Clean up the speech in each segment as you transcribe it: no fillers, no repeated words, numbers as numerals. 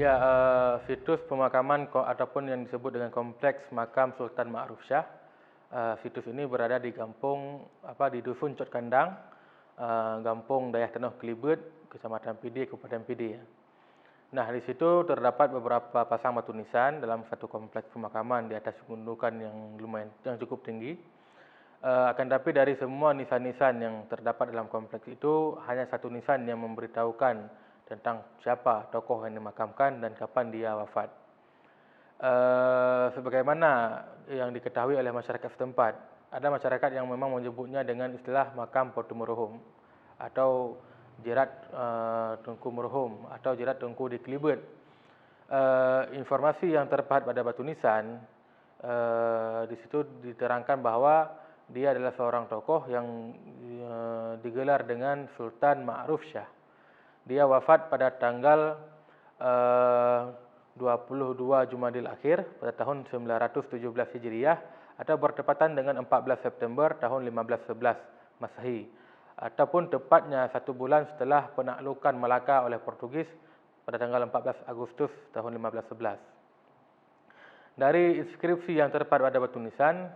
Ya, situs pemakaman ataupun yang disebut dengan Kompleks Makam Sultan Ma'ruf Shah. Situs ini berada di di Dusun Cot Kandang, Kampung Dayah Tenoh Kelibet, Kecamatan Pidi, Kabupaten Pidi. Nah, di situ terdapat beberapa pasang batu nisan dalam satu kompleks pemakaman di atas gundukan yang cukup tinggi. Akan tetapi dari semua nisan-nisan yang terdapat dalam kompleks itu, hanya satu nisan yang memberitahukan tentang siapa tokoh yang dimakamkan dan kapan dia wafat. Sebagaimana yang diketahui oleh masyarakat setempat, ada masyarakat yang memang menyebutnya dengan istilah makam Potu Merhum atau jerat Tengku Merhum atau jerat Tengku di Kelibet. Informasi yang terpahat pada batu nisan, di situ diterangkan bahwa dia adalah seorang tokoh yang digelar dengan Sultan Ma'ruf Shah. Dia wafat pada tanggal 22 Jumadil Akhir pada tahun 917 Hijriah atau bertepatan dengan 14 September tahun 1511 Masehi, ataupun tepatnya 1 bulan setelah penaklukan Melaka oleh Portugis pada tanggal 14 Agustus tahun 1511. Dari inskripsi yang terdapat pada batu nisan,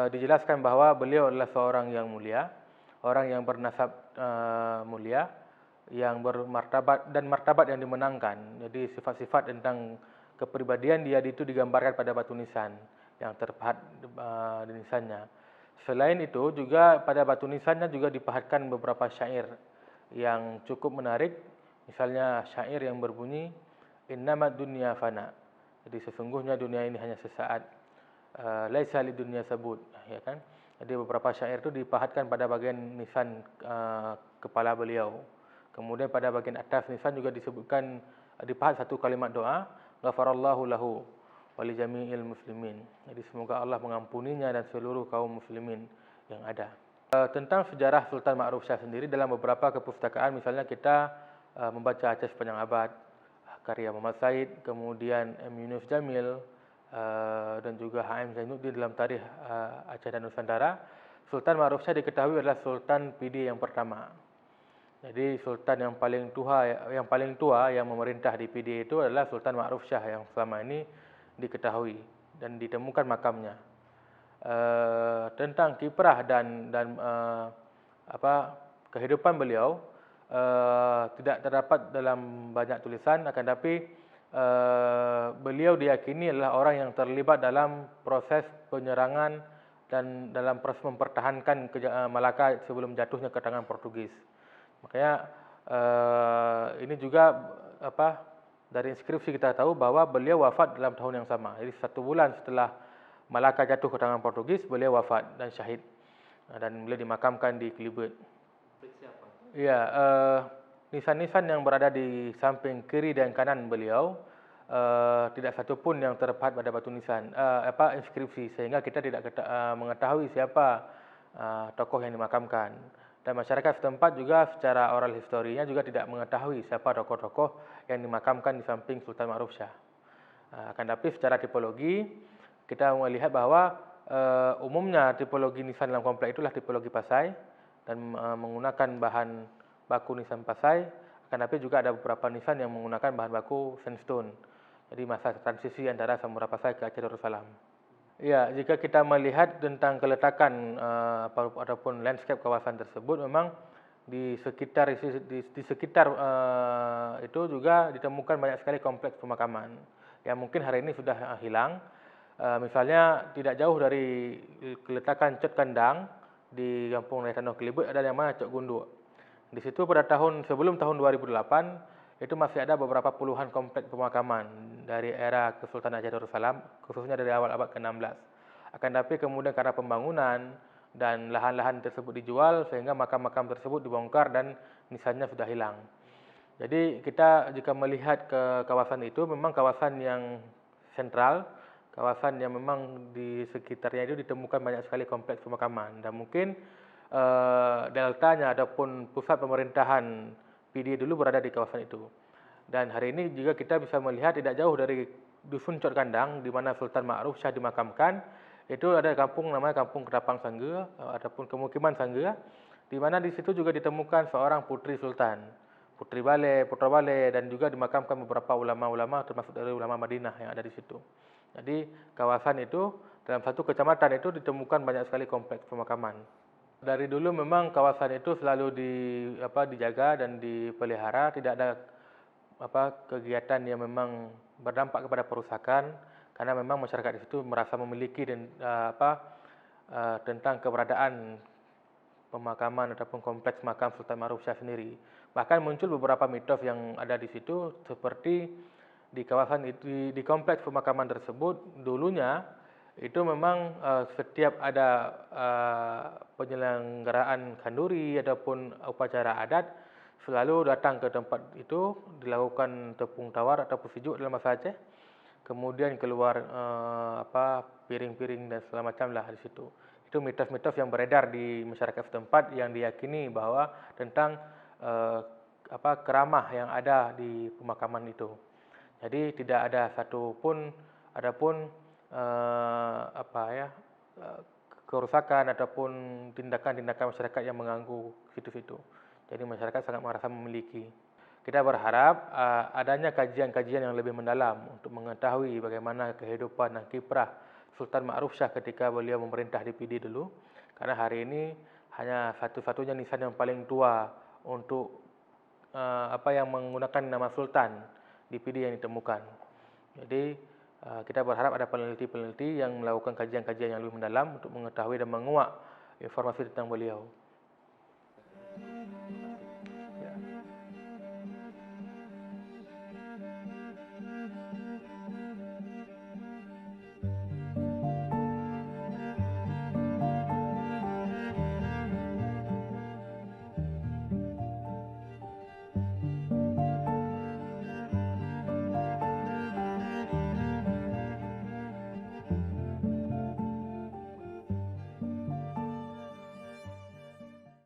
dijelaskan bahwa beliau adalah seorang yang mulia, orang yang bernasab mulia, yang bermartabat dan martabat yang dimenangkan. Jadi sifat-sifat tentang kepribadian dia itu digambarkan pada batu nisan yang terpahat di nisannya. Selain itu juga pada batu nisannya juga dipahatkan beberapa syair yang cukup menarik. Misalnya syair yang berbunyi innamad dunya fana. Jadi sesungguhnya dunia ini hanya sesaat. Laisa lid dunya sabut, ya kan? Jadi beberapa syair itu dipahatkan pada bagian nisan kepala beliau. Kemudian pada bagian atas nisan juga disebutkan dipahat satu kalimat doa, ghafarallahu lahu wa li jami'il muslimin. Jadi semoga Allah mengampuninya dan seluruh kaum muslimin yang ada. Tentang sejarah Sultan Ma'ruf Shah sendiri dalam beberapa kepustakaan, misalnya kita membaca Aceh Sepanjang Abad karya Muhammad Said, kemudian M. Yunus Jamil dan juga H.M. Zainuddin dalam tarikh Aceh dan Nusantara. Sultan Ma'ruf Shah diketahui adalah Sultan Pidi yang pertama. Jadi sultan yang paling tua yang memerintah di Pidi itu adalah Sultan Ma'ruf Shah yang selama ini diketahui dan ditemukan makamnya. Tentang kiprah dan kehidupan beliau tidak terdapat dalam banyak tulisan, akan tetapi beliau diyakini adalah orang yang terlibat dalam proses penyerangan dan dalam proses mempertahankan Malaka sebelum jatuhnya ke tangan Portugis. Makanya ini juga dari inskripsi kita tahu bahwa beliau wafat dalam tahun yang sama. Jadi 1 bulan setelah Malaka jatuh ke tangan Portugis, beliau wafat dan syahid. Dan beliau dimakamkan di Kelibet. Ya, nisan-nisan yang berada di samping kiri dan kanan beliau tidak satu pun yang terpahat pada batu nisan inskripsi, sehingga kita tidak mengetahui siapa tokoh yang dimakamkan. Dan masyarakat setempat juga secara oral historinya juga tidak mengetahui siapa tokoh-tokoh yang dimakamkan di samping Sultan Ma'ruf Shah. Akan tetapi secara tipologi kita melihat bahwa umumnya tipologi nisan dalam kompleks itulah tipologi pasai dan menggunakan bahan baku nisan pasai. Akan tetapi juga ada beberapa nisan yang menggunakan bahan baku sandstone. Jadi masa transisi antara Samurai Pasai ke Aceh Darussalam. Ya, jika kita melihat tentang keletakan ataupun landscape kawasan tersebut, memang di sekitar itu juga ditemukan banyak sekali kompleks pemakaman yang mungkin hari ini sudah hilang. Misalnya tidak jauh dari keletakan Cot Kandang di Kampung Dayah Tenoh Kelibet ada yang namanya Cot Gunduk. Di situ pada sebelum tahun 2008 itu masih ada beberapa puluhan kompleks pemakaman dari era Kesultanan Aceh Darussalam, khususnya dari awal abad ke-16. Akan tetapi kemudian karena pembangunan dan lahan-lahan tersebut dijual, sehingga makam-makam tersebut dibongkar dan nisannya sudah hilang. Jadi kita jika melihat ke kawasan itu, memang kawasan yang sentral, kawasan yang memang di sekitarnya itu ditemukan banyak sekali kompleks pemakaman. Dan mungkin deltanya ataupun pusat pemerintahan Pidi dulu berada di kawasan itu. Dan hari ini juga kita bisa melihat tidak jauh dari Dusun Cot Kandang di mana Sultan Ma'ruf Shah dimakamkan, itu ada kampung namanya Kampung Kedapang Sangga ataupun Kemukiman Sangga, di mana di situ juga ditemukan seorang putri sultan Putra Baleh, dan juga dimakamkan beberapa ulama-ulama termasuk dari ulama Madinah yang ada di situ. Jadi kawasan itu, dalam satu kecamatan itu ditemukan banyak sekali kompleks pemakaman. Dari dulu memang kawasan itu selalu dijaga dan dipelihara, tidak ada kegiatan yang memang berdampak kepada perusakan, karena memang masyarakat di situ merasa memiliki tentang keberadaan pemakaman ataupun kompleks makam Sultan Ma'ruf Shah sendiri. Bahkan muncul beberapa mitos yang ada di situ, seperti di kawasan itu, di kompleks pemakaman tersebut dulunya itu memang setiap ada penyelenggaraan kanduri ataupun upacara adat, selalu datang ke tempat itu, dilakukan tepung tawar atau sejuk dalam bahasa Aceh, kemudian keluar piring-piring dan segala macam lah di situ. Itu mitos-mitos yang beredar di masyarakat setempat yang diyakini bahwa tentang keramah yang ada di pemakaman itu. Jadi tidak ada satupun kerusakan ataupun tindakan-tindakan masyarakat yang mengganggu situ-situ. Jadi masyarakat sangat merasa memiliki. Kita berharap adanya kajian-kajian yang lebih mendalam untuk mengetahui bagaimana kehidupan dan kiprah Sultan Ma'ruf Shah ketika beliau memerintah di PD dulu. Karena hari ini hanya satu-satunya nisan yang paling tua untuk yang menggunakan nama Sultan di PD yang ditemukan. Jadi kita berharap ada peneliti-peneliti yang melakukan kajian-kajian yang lebih mendalam untuk mengetahui dan menguak informasi tentang beliau.